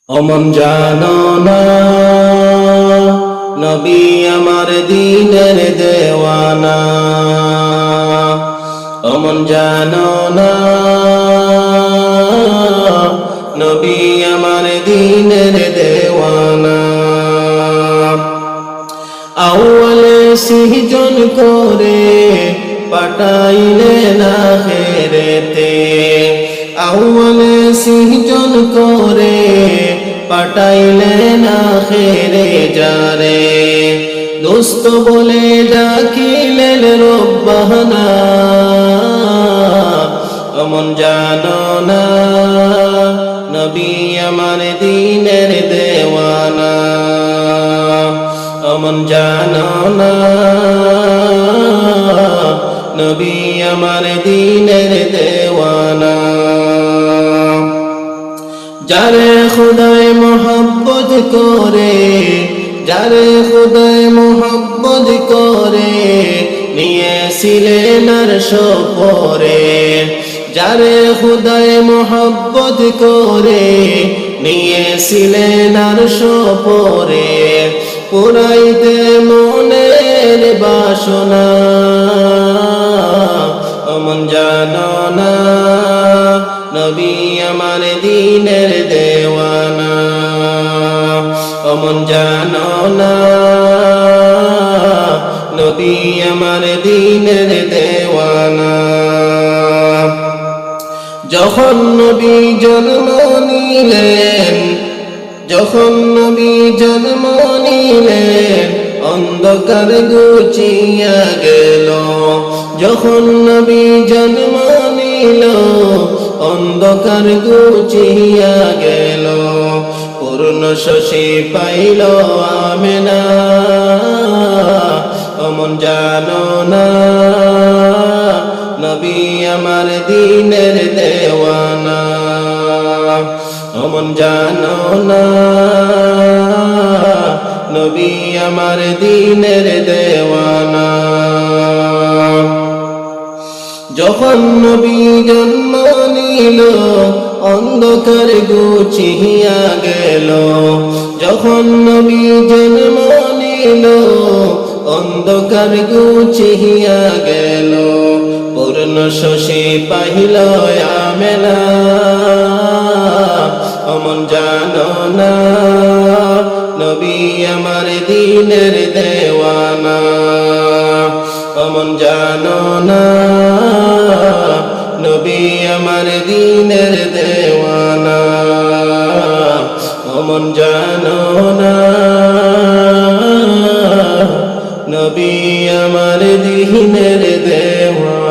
অমন জানো না নবী আমার দ্বীনের দেওয়ানা। অমন জানো না নবী আমার দ্বীনের দেওয়ানা। আউয়ালে সিজন করে পাঠাইলেন আখিরাতে। আউয়ালে সিজন করে পাঠাইলেন আখিরে যারে। দোস্ত বলে ডাকিলেন রব্বানা। অমন জানো না নবী আমার দ্বীনের দেওয়ানা। অমন জানো না নবী আমার দ্বীনের দেওয়ানা। যারে খুদায় মোহাব্বত করে, যারে খুদায় মোহাব্বত করে নিয়েছিলেন আরশ পরে। যারে খুদায় মোহাব্বত করে নিয়েছিলেন আরশ পরে। পুরাইতে মনের বাসনা। অমন জানো না নবী আমার দ্বীনের দেওয়ানা। অমন জানো না নবী আমার দ্বীনের দেওয়ানা। যখন নবী জন্ম নিলেন, যখন নবী জন্ম নিলেন অন্ধকার ঘুচিয়া গেল। যখন নবী জন্ম নিল অন্ধকার ঘুচিয়া গেল। পূর্ণ শশী পাইল আমেনা। অমন জানো না নবী আমার দ্বীনের দেওয়ানা। অমন জানো না নবী আমার দ্বীনের দেওয়ানা। যখন নবী জন্ম নিল অন্ধকার ঘুচিয়া গেল। যখন নবী জন্ম নিল অন্ধকার ঘুচিয়া গেল। পূর্ণ শশী পাইল আমেনা। অমন জানো না নবী আমার দ্বীনের দেওয়ানা। অমন জানো না নবী আমার দ্বীনের দেওয়ানা। অমন জানো না নবী আমার দ্বীনের দেওয়ানা।